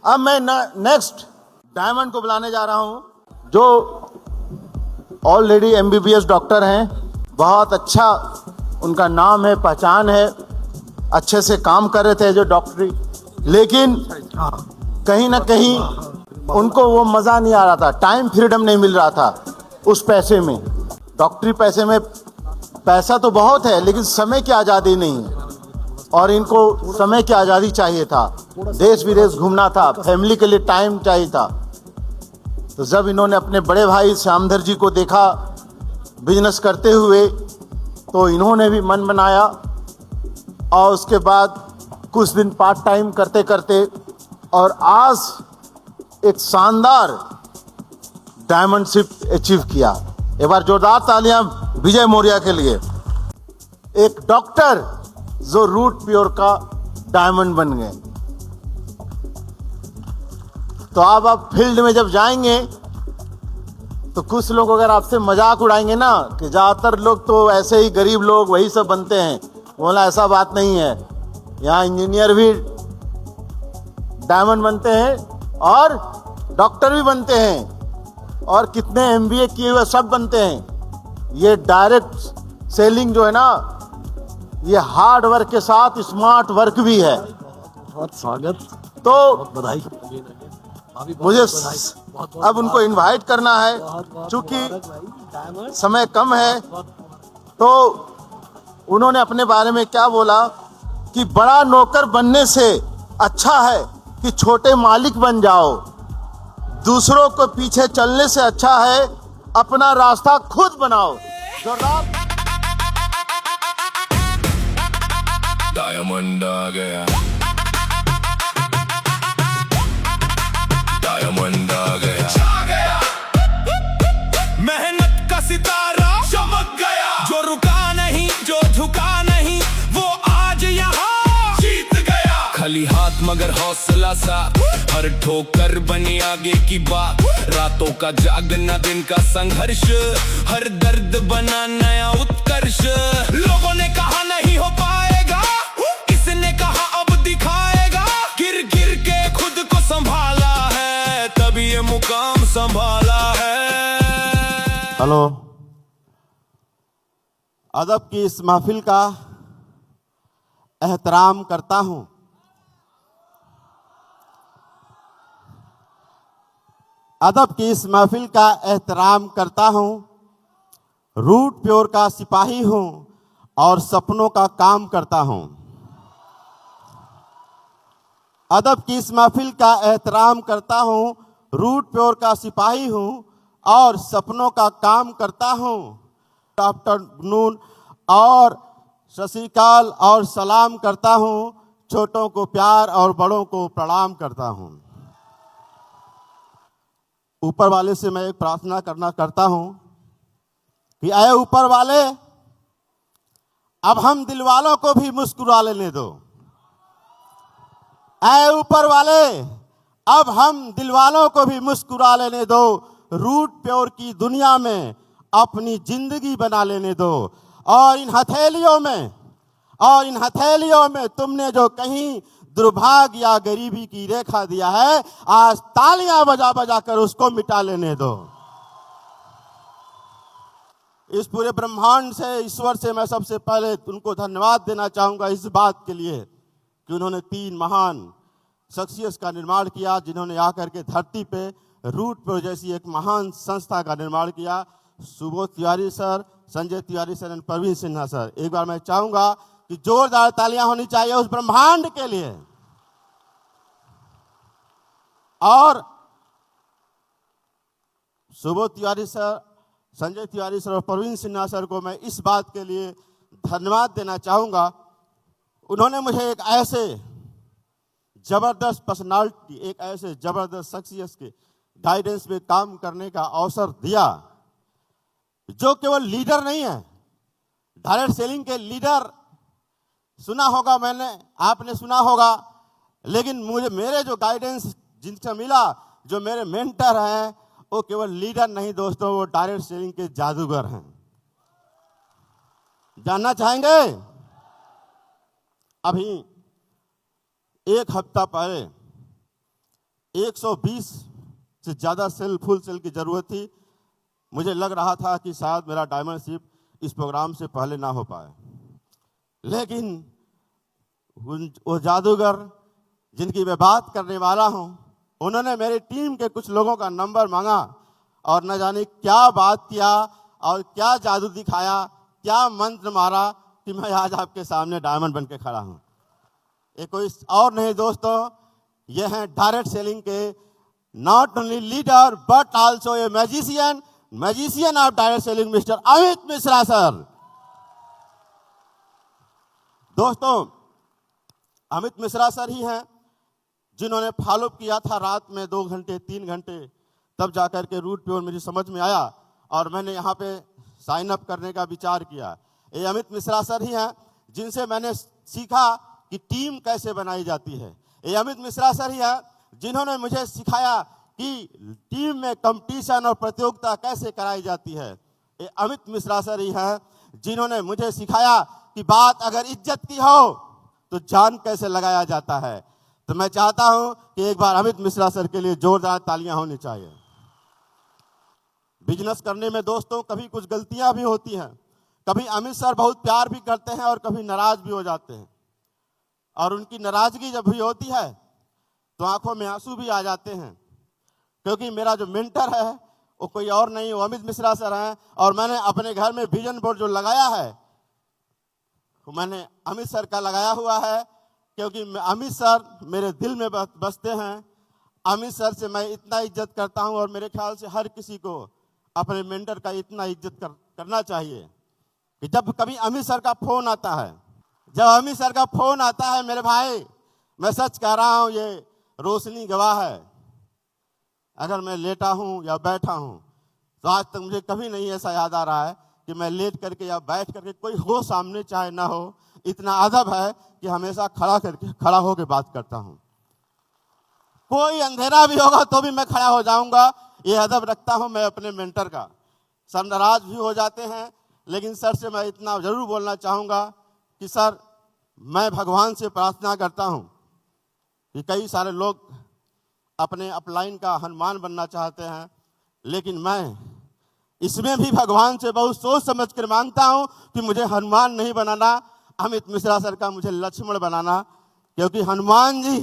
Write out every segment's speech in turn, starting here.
अब मैं next diamond को बुलाने जा रहा हूं, जो ऑलरेडी एमबीबीएस डॉक्टर हैं, बहुत अच्छा उनका नाम है, पहचान है, अच्छे से काम कर रहे थे जो डॉक्टरी, लेकिन कहीं ना कहीं उनको वो मज़ा नहीं आ रहा था, टाइम फ्रीडम नहीं मिल रहा था उस पैसे में। डॉक्टरी पैसे में पैसा तो बहुत है, लेकिन समय की आज़ादी नहीं है, और इनको समय की आज़ादी चाहिए था, देश विदेश घूमना था, फैमिली के लिए टाइम चाहिए था। तो जब इन्होंने अपने बड़े भाई श्यामधर जी को देखा बिजनेस करते हुए, तो इन्होंने भी मन बनाया, और उसके बाद कुछ दिन पार्ट टाइम करते करते, और आज एक शानदार डायमंडशिप अचीव किया। एक बार जोरदार तालियां विजय मौर्य के लिए। एक डॉक्टर जो रूट प्योर का डायमंड बन गए। तो आप फील्ड में जब जाएंगे तो कुछ लोग अगर आपसे मजाक उड़ाएंगे ना कि ज़्यादातर लोग तो ऐसे ही गरीब लोग वही सब बनते हैं, बोला ऐसा बात नहीं है, यहाँ इंजीनियर भी डायमंड बनते हैं और डॉक्टर भी बनते हैं, और कितने एमबीए किए हुए सब बनते हैं। ये डायरेक्ट सेलिंग जो है ना, ये हार्ड वर्क के साथ स्मार्ट वर्क भी है। बहुत स्वागत, तो बहुत बधाई। मुझे अब उनको इनवाइट करना है, चूंकि समय कम है। तो उन्होंने अपने बारे में क्या बोला कि बड़ा नौकर बनने से अच्छा है कि छोटे मालिक बन जाओ, दूसरों को पीछे चलने से अच्छा है अपना रास्ता खुद बनाओ। डायमंड आ गया, डायमंड आ गया, छा गया, मेहनत का सितारा चमक गया, जो रुका नहीं, जो झुका नहीं, वो आज यहाँ जीत गया। खाली हाथ मगर हौसला सा, हर ठोकर बनी आगे की बात, रातों का जागना, दिन का संघर्ष, हर दर्द बना नया उत्कर्ष। लोगों ने कहा नहीं हो पाएगा, इसने कहा अब दिखाएगा, गिर गिर के खुद को संभाला है, तभी ये मुकाम संभाला है। हेलो, अदब की इस महफिल का एहतराम करता हूं। अदब की इस महफिल का एहतराम करता हूं। रूट प्योर का सिपाही हूं और सपनों का काम करता हूं। अदब की इस महफिल का एहतराम करता हूं। रूट प्योर का सिपाही हूं और सपनों का काम करता हूं। आफ्टरनून और सत श्री अकाल और सलाम करता हूं। छोटों को प्यार और बड़ों को प्रणाम करता हूं। ऊपर वाले से मैं एक प्रार्थना करता हूं कि आए ऊपर वाले, अब हम दिल वालों को भी मुस्कुरा लेने दो। आए ऊपर वाले, अब हम दिल वालों को भी मुस्कुरा लेने दो। रूट प्योर की दुनिया में अपनी जिंदगी बना लेने दो। और इन हथेलियों में तुमने जो कहीं दुर्भाग्य या गरीबी की रेखा दिया है, आज तालियां बजा बजा कर उसको मिटा लेने दो। इस पूरे ब्रह्मांड से, ईश्वर से मैं सबसे पहले उनको धन्यवाद देना चाहूंगा इस बात के लिए कि उन्होंने 3 महान शख्सियत का निर्माण किया, जिन्होंने आकर के धरती पे रूट प्योर जैसी एक महान संस्था का निर्माण किया। सुबोध तिवारी सर, संजय तिवारी सर और प्रवीण सिन्हा सर। एक बार मैं चाहूंगा कि जोरदार तालियां होनी चाहिए उस ब्रह्मांड के लिए। और सुबोध तिवारी सर, संजय तिवारी सर और प्रवीण सिन्हा सर को मैं इस बात के लिए धन्यवाद देना चाहूंगा, उन्होंने मुझे एक ऐसे जबरदस्त पर्सनालिटी, एक ऐसे जबरदस्त शख्सियत के गाइडेंस में काम करने का अवसर दिया, जो केवल लीडर नहीं है, डायरेक्ट सेलिंग के लीडर सुना होगा मैंने, आपने सुना होगा, लेकिन मेरे जो गाइडेंस जिनसे मिला, जो मेरे मेंटर हैं, वो केवल लीडर नहीं दोस्तों, वो डायरेक्ट सेलिंग के जादूगर हैं। जानना चाहेंगे? अभी 1 हफ्ता पहले 120 से ज़्यादा सेल, फुल सेल की ज़रूरत थी। मुझे लग रहा था कि शायद मेरा डायमंड शिप इस प्रोग्राम से पहले ना हो पाए, लेकिन वो जादूगर जिनकी मैं बात करने वाला हूं, उन्होंने मेरी टीम के कुछ लोगों का नंबर मांगा और न जाने क्या बात किया और क्या जादू दिखाया, क्या मंत्र मारा कि मैं आज आपके सामने डायमंड बन के खड़ा हूं। ये कोई और नहीं दोस्तों, ये हैं डायरेक्ट सेलिंग के not only leader but also a magician of direct selling, mister Amit Mishra sir. दोस्तों, अमित मिश्रा सर ही हैं जिन्होंने फॉलो किया था रात में 2 घंटे 3 घंटे, तब जाकर के रूट पे मुझे समझ में आया और मैंने यहाँ पे साइन अप करने का विचार किया। ये अमित मिश्रा सर ही हैं जिनसे मैंने सीखा कि टीम कैसे बनाई जाती है। ये अमित मिश्रा सर ही हैं जिन्होंने मुझे सिखाया कि टीम में कंपटीशन और प्रतियोगिता कैसे कराई जाती है। ये अमित मिश्रा सर ही हैं जिन्होंने मुझे सिखाया कि बात अगर इज्जत की हो तो जान कैसे लगाया जाता है। तो मैं चाहता हूं कि एक बार अमित मिश्रा सर के लिए जोरदार तालियां होनी चाहिए। बिजनेस करने में दोस्तों कभी कुछ गलतियां भी होती हैं, कभी अमित सर बहुत प्यार भी करते हैं और कभी नाराज भी हो जाते हैं, और उनकी नाराजगी जब भी होती है तो आंखों में आंसू भी आ जाते हैं, क्योंकि मेरा जो मेंटर है वो कोई और नहीं, वो अमित मिश्रा सर हैं। और मैंने अपने घर में विजन बोर्ड जो लगाया है वो मैंने अमित सर का लगाया हुआ है, क्योंकि अमित सर मेरे दिल में बसते हैं। अमित सर से मैं इतना इज्जत करता हूं और मेरे ख्याल से हर किसी को अपने मेंटर का इतना इज्जत करना चाहिए कि जब कभी अमित सर का फोन आता है, जब अमित सर का फोन आता है मेरे भाई, मैं सच कह रहा हूं, ये रोशनी गवाह है, अगर मैं लेटा हूं या बैठा हूं तो आज तक मुझे कभी नहीं ऐसा याद आ रहा है कि मैं लेट करके या बैठ करके, कोई हो सामने चाहे ना हो, इतना अदब है कि हमेशा खड़ा होकर बात करता हूं। कोई अंधेरा भी होगा तो भी मैं खड़ा हो जाऊंगा, ये अदब रखता हूं मैं अपने मेंटर का। सर नाराज भी हो जाते हैं, लेकिन सर से मैं इतना जरूर बोलना चाहूंगा कि सर, मैं भगवान से प्रार्थना करता हूं कि कई सारे लोग अपने अपलाइन का हनुमान बनना चाहते हैं, लेकिन मैं इसमें भी भगवान से बहुत सोच समझ कर मांगता हूं कि मुझे हनुमान नहीं बनाना, अमित मिश्रा सर का मुझे लक्ष्मण बनाना, क्योंकि हनुमान जी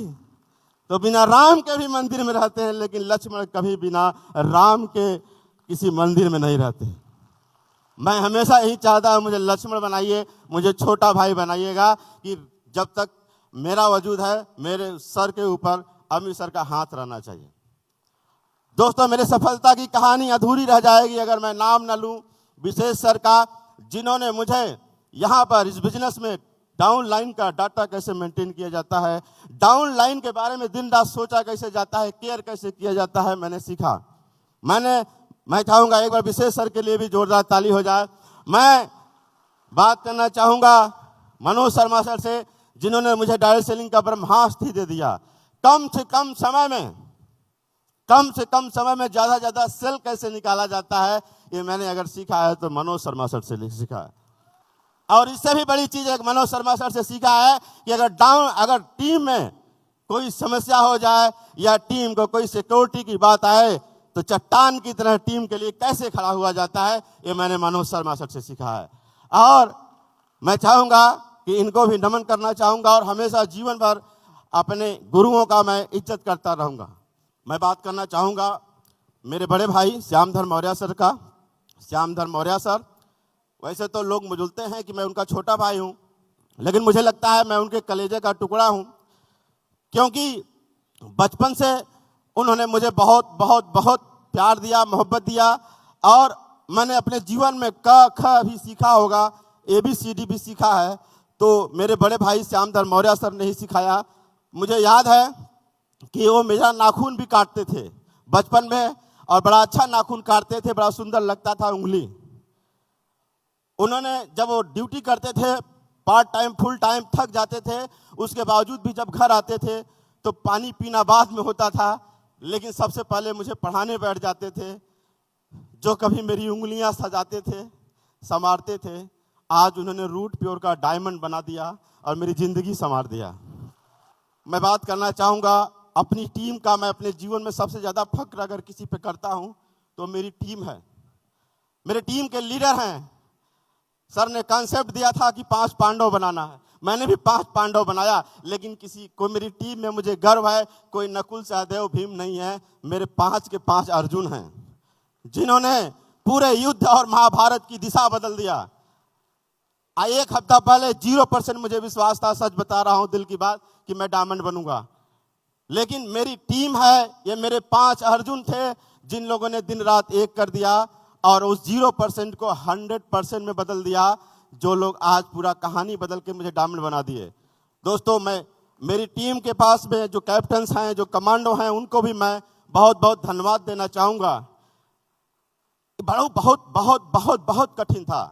तो बिना राम के भी मंदिर में रहते हैं, लेकिन लक्ष्मण कभी बिना राम के किसी मंदिर में नहीं रहते। मैं हमेशा यही चाहता हूं, मुझे लक्ष्मण बनाइए, मुझे छोटा भाई बनाइएगा, कि जब तक मेरा वजूद है मेरे सर के ऊपर अमित सर का हाथ रहना चाहिए। दोस्तों, मेरे सफलता की कहानी अधूरी रह जाएगी अगर मैं नाम न लूं विशेष सर का, जिन्होंने मुझे यहाँ पर इस बिजनेस में डाउन लाइन का डाटा कैसे मेंटेन किया जाता है, डाउन लाइन के बारे में दिन रात सोचा कैसे जाता है, केयर कैसे किया जाता है, मैंने सीखा। मैं चाहूँगा एक बार विशेष सर के लिए भी जोरदार ताली हो जाए। मैं बात करना चाहूँगा मनोज शर्मा सर से, जिन्होंने मुझे डायरेक्ट सेलिंग का ब्रह्मास्त्र दे दिया। कम से कम समय में ज़्यादा सेल कैसे निकाला जाता है, ये मैंने अगर सीखा है तो मनोज शर्मा सर से सीखा है। और इससे भी बड़ी चीज एक मनोज शर्मा सर से सीखा है कि अगर टीम में कोई समस्या हो जाए या टीम को कोई सिक्योरिटी की बात आए तो चट्टान की तरह टीम के लिए कैसे खड़ा हुआ जाता है, ये मैंने मनोज शर्मा सर से सीखा है। और मैं चाहूँगा कि इनको भी नमन करना चाहूँगा और हमेशा जीवन भर अपने गुरुओं का मैं इज्जत करता रहूँगा। मैं बात करना चाहूँगा मेरे बड़े भाई श्यामधर मौर्य सर का। श्यामधर मौर्य सर, वैसे तो लोग मुझलते हैं कि मैं उनका छोटा भाई हूँ, लेकिन मुझे लगता है मैं उनके कलेजे का टुकड़ा हूँ, क्योंकि बचपन से उन्होंने मुझे बहुत बहुत बहुत प्यार दिया, मोहब्बत दिया, और मैंने अपने जीवन में क ख भी सीखा होगा, ABCD भी सीखा है, तो मेरे बड़े भाई श्यामधर मौर्य सर ने ही सिखाया। मुझे याद है कि वो मेरा नाखून भी काटते थे बचपन में, और बड़ा अच्छा नाखून काटते थे, बड़ा सुंदर लगता था उंगली। उन्होंने जब वो ड्यूटी करते थे पार्ट टाइम फुल टाइम, थक जाते थे, उसके बावजूद भी जब घर आते थे तो पानी पीना बाद में होता था, लेकिन सबसे पहले मुझे पढ़ाने बैठ जाते थे, जो कभी मेरी उंगलियां सजाते थे, संवारते थे। आज उन्होंने रूट प्योर का डायमंड बना दिया और मेरी जिंदगी संवार दिया। मैं बात करना चाहूँगा अपनी टीम का मैं अपने जीवन में सबसे ज़्यादा फक्र अगर किसी पे करता हूं तो मेरी टीम है। मेरे टीम के लीडर हैं। सर ने कॉन्सेप्ट दिया था कि 5 पांडव बनाना है, मैंने भी 5 पांडव बनाया, लेकिन कोई मेरी टीम में मुझे गर्व है, कोई नकुल सहदेव भीम नहीं है, मेरे 5 के 5 अर्जुन हैं, जिन्होंने पूरे युद्ध और महाभारत की दिशा बदल दिया। एक हफ्ता पहले 0% मुझे विश्वास था, सच बता रहा हूं दिल की बात, कि मैं डायमंड बनूंगा, लेकिन मेरी टीम है, ये मेरे 5 अर्जुन थे जिन लोगों ने दिन रात एक कर दिया और उस 0% को 100% में बदल दिया, जो लोग आज पूरा कहानी बदल के मुझे डायमंड बना दिए। दोस्तों, मैं मेरी टीम के पास में जो कैप्टन्स हैं, जो कमांडो हैं, उनको भी मैं बहुत बहुत धन्यवाद देना चाहूँगा। बहुत बहुत बहुत बहुत बहुत कठिन था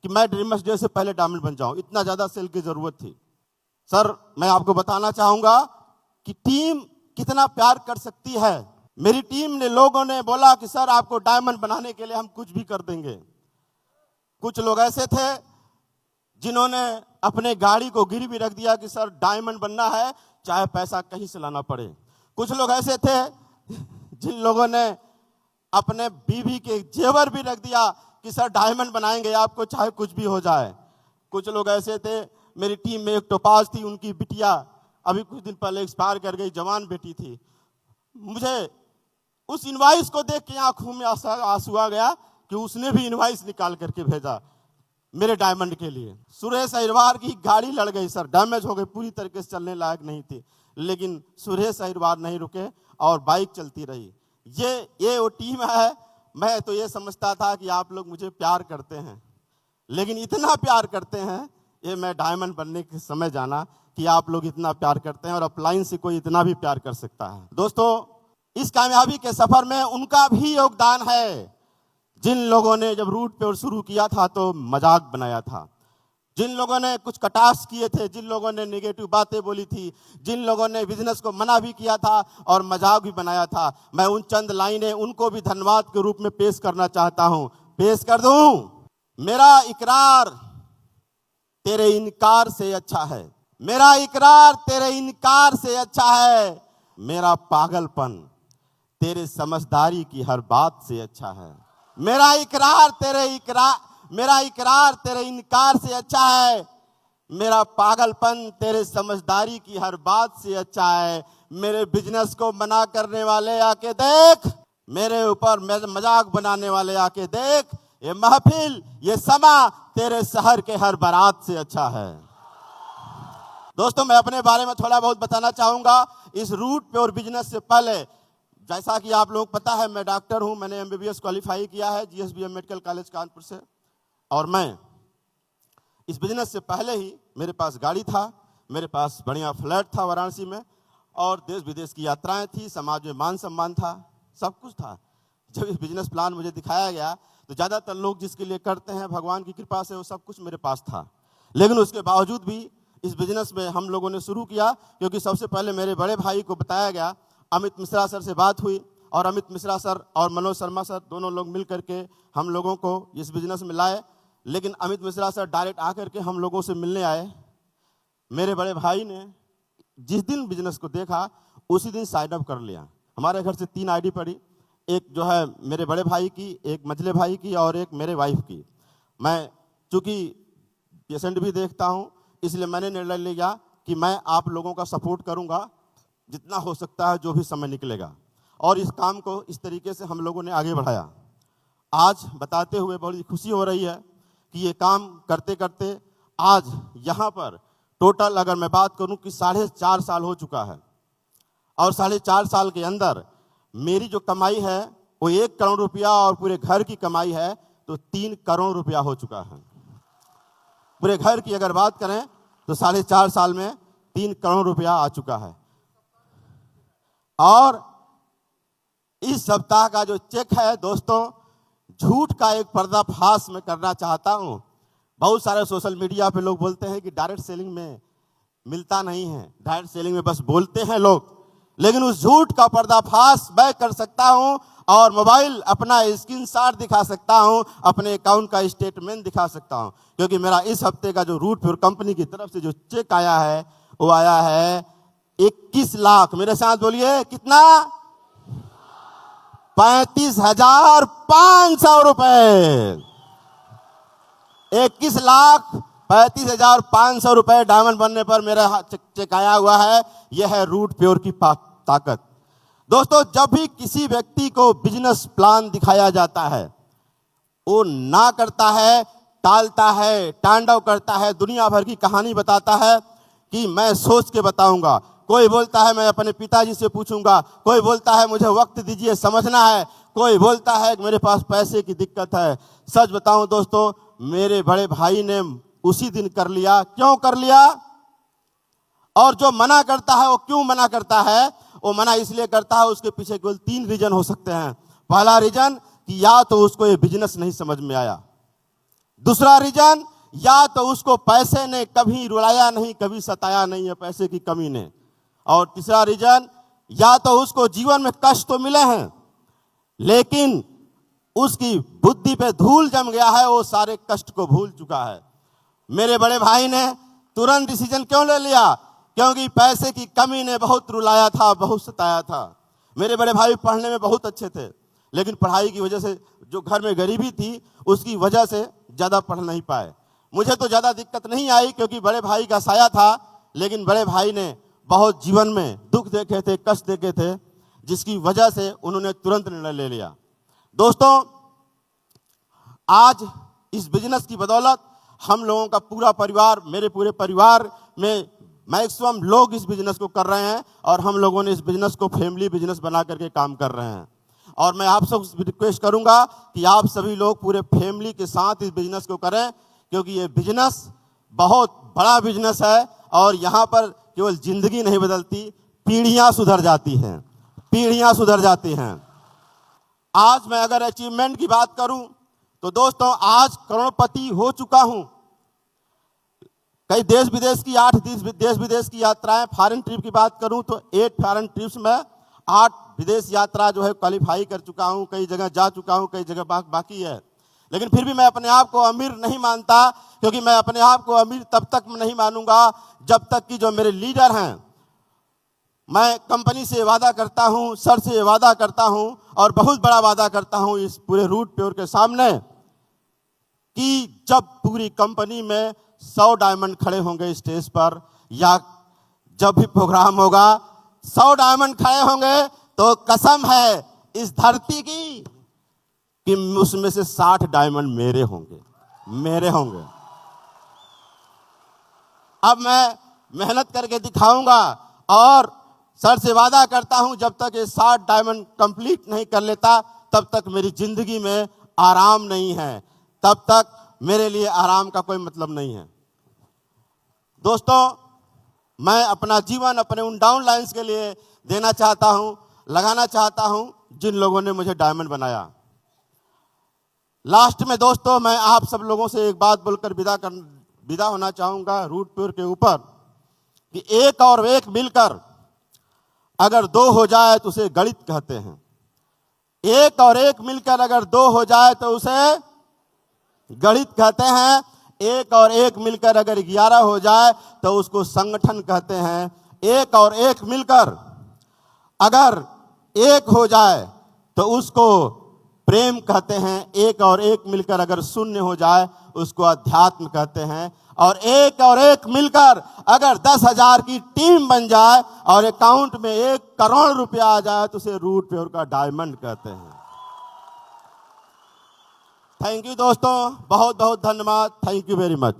कि मैं ड्रीमर्स डे से पहले डायमंड बन जाऊं, इतना ज़्यादा सेल की ज़रूरत थी। सर, मैं आपको बताना चाहूँगा कि टीम कितना प्यार कर सकती है। मेरी टीम ने, लोगों ने बोला कि सर आपको डायमंड बनाने के लिए हम कुछ भी कर देंगे। कुछ लोग ऐसे थे जिन्होंने अपने गाड़ी को गिरवी रख दिया कि सर डायमंड बनना है, चाहे पैसा कहीं से लाना पड़े। कुछ लोग ऐसे थे जिन लोगों ने अपने बीवी के जेवर भी रख दिया कि सर डायमंड बनाएंगे आपको, चाहे कुछ भी हो जाए। कुछ लोग ऐसे थे, मेरी टीम में एक टोपाज थी, उनकी बिटिया अभी कुछ दिन पहले एक्सपायर कर गई, जवान बेटी थी। मुझे उस इनवाइस को देख के आंखों में आंसू आ गया कि उसने भी इनवाइस निकाल करके भेजा मेरे डायमंड के लिए। सुरेश अहिरवार की गाड़ी लड़ गई सर, डैमेज हो गई, पूरी तरीके से चलने लायक नहीं थी, लेकिन सुरेश अहिरवार नहीं रुके और बाइक चलती रही। ये वो टीम है। मैं तो ये समझता था कि आप लोग मुझे प्यार करते हैं, लेकिन इतना प्यार करते हैं, ये मैं डायमंड बनने के समय जाना कि आप लोग इतना प्यार करते हैं और अपलाइन से कोई इतना भी प्यार कर सकता है। दोस्तों, इस कामयाबी के सफर में उनका भी योगदान है, जिन लोगों ने जब रूट पे शुरू किया था तो मजाक बनाया था, जिन लोगों ने कुछ कटाक्ष किए थे, जिन लोगों ने नेगेटिव बातें बोली थी, जिन लोगों ने बिजनेस को मना भी किया था और मजाक भी बनाया था, मैं उन चंद लाइनें उनको भी धन्यवाद के रूप में पेश करना चाहता हूं। पेश कर दूं। मेरा इकरार तेरे इनकार से अच्छा है, मेरा इकरार तेरे इनकार से अच्छा है, मेरा पागलपन तेरे समझदारी की हर बात से अच्छा है। मेरा इकरार तेरे इनकार से अच्छा है, मेरा पागलपन तेरे समझदारी की हर बात से अच्छा है। मेरे बिजनेस को मना करने वाले आके देख, मेरे ऊपर मजाक बनाने वाले आके देख, ये महफिल, ये समा तेरे शहर के हर बारात से अच्छा है। दोस्तों, मैं अपने बारे में थोड़ा बहुत बताना चाहूंगा। इस रूट पे और बिजनेस से पहले, जैसा कि आप लोग पता है, मैं डॉक्टर हूं, मैंने MBBS क्वालिफाई किया है GSBM मेडिकल कॉलेज कानपुर से, और मैं इस बिजनेस से पहले ही मेरे पास गाड़ी था, मेरे पास बढ़िया फ्लैट था वाराणसी में, और देश विदेश की यात्राएं थी, समाज में मान सम्मान था, सब कुछ था। जब इस बिजनेस प्लान मुझे दिखाया गया तो ज़्यादातर लोग जिसके लिए करते हैं भगवान की कृपा से, वो सब कुछ मेरे पास था। लेकिन उसके बावजूद भी इस बिजनेस में हम लोगों ने शुरू किया, क्योंकि सबसे पहले मेरे बड़े भाई को बताया गया। अमित मिश्रा सर से बात हुई और अमित मिश्रा सर और मनोज शर्मा सर दोनों लोग मिल करके हम लोगों को इस बिजनेस में लाए। लेकिन अमित मिश्रा सर डायरेक्ट आकर के हम लोगों से मिलने आए। मेरे बड़े भाई ने जिस दिन बिजनेस को देखा उसी दिन साइन अप कर लिया। हमारे घर से 3 ID पड़ी, एक जो है मेरे बड़े भाई की, एक मझले भाई की और एक मेरे वाइफ की। मैं चूँकि पेशेंट भी देखता हूँ, इसलिए मैंने निर्णय लिया कि मैं आप लोगों का सपोर्ट करूँगा जितना हो सकता है, जो भी समय निकलेगा, और इस काम को इस तरीके से हम लोगों ने आगे बढ़ाया। आज बताते हुए बड़ी खुशी हो रही है कि ये काम करते करते आज यहाँ पर टोटल अगर मैं बात करूँ कि 4.5 साल हो चुका है, और 4.5 साल के अंदर मेरी जो कमाई है वो 1 करोड़ रुपया, और पूरे घर की कमाई है तो 3 करोड़ रुपया हो चुका है। पूरे घर की अगर बात करें तो 4.5 साल में 3 करोड़ रुपया आ चुका है। और इस सप्ताह का जो चेक है दोस्तों, झूठ का एक पर्दाफाश मैं करना चाहता हूं। बहुत सारे सोशल मीडिया पे लोग बोलते हैं कि डायरेक्ट सेलिंग में मिलता नहीं है, डायरेक्ट सेलिंग में बस बोलते हैं लोग, लेकिन उस झूठ का पर्दाफाश मैं कर सकता हूं और मोबाइल अपना स्क्रीनशॉट दिखा सकता हूं, अपने अकाउंट का स्टेटमेंट दिखा सकता हूं, क्योंकि मेरा इस हफ्ते का जो रूट प्योर कंपनी की तरफ से जो चेक आया है वो आया है 21 लाख, मेरे साथ बोलिए कितना, 35,500 रुपए। 21,35,500 रुपए डायमंड बनने पर मेरा चेक आया हुआ है। यह है रूट प्योर की ताकत। दोस्तों, जब भी किसी व्यक्ति को बिजनेस प्लान दिखाया जाता है, वो ना करता है, टालता है, तांडव करता है, दुनिया भर की कहानी बताता है कि मैं सोच के बताऊंगा। कोई बोलता है मैं अपने पिताजी से पूछूंगा, कोई बोलता है मुझे वक्त दीजिए, समझना है, कोई बोलता है कि मेरे पास पैसे की दिक्कत है। सच बताऊं दोस्तों, मेरे बड़े भाई ने उसी दिन कर लिया। क्यों कर लिया? और जो मना करता है वो क्यों मना करता है? वो मना इसलिए करता है, उसके पीछे केवल 3 रीजन हो सकते हैं। पहला रीजन कि या तो उसको ये बिजनेस नहीं समझ में आया, दूसरा रीजन या तो उसको पैसे ने कभी रुलाया नहीं, कभी सताया नहीं है पैसे की कमी ने, और तीसरा रीजन या तो उसको जीवन में कष्ट तो मिले हैं लेकिन उसकी बुद्धि पे धूल जम गया है, वो सारे कष्ट को भूल चुका है। मेरे बड़े भाई ने तुरंत डिसीजन क्यों ले लिया? क्योंकि पैसे की कमी ने बहुत रुलाया था, बहुत सताया था। मेरे बड़े भाई पढ़ने में बहुत अच्छे थे, लेकिन पढ़ाई की वजह से, जो घर में गरीबी थी उसकी वजह से ज़्यादा पढ़ नहीं पाए। मुझे तो ज़्यादा दिक्कत नहीं आई क्योंकि बड़े भाई का साया था, लेकिन बड़े भाई ने बहुत जीवन में दुख देखे थे, कष्ट देखे थे, जिसकी वजह से उन्होंने तुरंत निर्णय ले लिया। दोस्तों, आज इस बिजनेस की बदौलत हम लोगों का पूरा परिवार, मेरे पूरे परिवार में मैक्सिमम लोग इस बिजनेस को कर रहे हैं और हम लोगों ने इस बिजनेस को फैमिली बिजनेस बना करके काम कर रहे हैं। और मैं आप सबसे रिक्वेस्ट करूंगा कि आप सभी लोग पूरे फैमिली के साथ इस बिजनेस को करें, क्योंकि ये बिजनेस बहुत बड़ा बिजनेस है और यहाँ पर केवल जिंदगी नहीं बदलती, पीढ़ियाँ सुधर जाती हैं, पीढ़ियाँ सुधर जाती हैं। आज मैं अगर अचीवमेंट की बात करूं तो दोस्तों, आज करोड़पति हो चुका हूं। कई देश विदेश की 8 देश विदेश की यात्राएं, फॉरेन ट्रिप की बात करूं तो 8 फॉरेन ट्रिप्स में 8 विदेश यात्रा जो है क्वालिफाई कर चुका हूं, कई जगह जा चुका हूं, कई जगह बाकी है। लेकिन फिर भी मैं अपने आप को अमीर नहीं मानता, क्योंकि मैं अपने आप को अमीर तब तक नहीं मानूंगा जब तक कि जो मेरे लीडर हैं, मैं कंपनी से वादा करता हूं, सर से वादा करता हूं और बहुत बड़ा वादा करता हूं इस पूरे रूट प्योर के सामने कि जब पूरी कंपनी में 100 डायमंड खड़े होंगे स्टेज पर, या जब भी प्रोग्राम होगा 100 डायमंड खड़े होंगे, तो कसम है इस धरती की कि उसमें से 60 डायमंड मेरे होंगे, मेरे होंगे। अब मैं मेहनत करके दिखाऊंगा और सर से वादा करता हूं जब तक ये 60 डायमंड कंप्लीट नहीं कर लेता तब तक मेरी जिंदगी में आराम नहीं है, तब तक मेरे लिए आराम का कोई मतलब नहीं है। दोस्तों, मैं अपना जीवन अपने उन डाउन लाइन्स के लिए देना चाहता हूं, लगाना चाहता हूं जिन लोगों ने मुझे डायमंड बनाया। लास्ट में दोस्तों, मैं आप सब लोगों से एक बात बोलकर विदा होना चाहूंगा रूट प्योर के ऊपर कि एक और एक मिलकर अगर 2 हो जाए तो उसे गणित कहते हैं। एक और एक मिलकर अगर 2 हो जाए तो उसे गणित कहते हैं। एक और एक मिलकर अगर 11 हो जाए तो उसको संगठन कहते हैं। एक और एक मिलकर अगर 1 हो जाए तो उसको प्रेम कहते हैं। एक और एक मिलकर अगर 0 हो जाए उसको अध्यात्म कहते हैं। और एक मिलकर अगर 10,000 की टीम बन जाए और अकाउंट में 1 करोड़ रुपया आ जाए तो उसे रूट प्योर का डायमंड कहते हैं। थैंक यू दोस्तों, बहुत बहुत धन्यवाद। Thank you very much.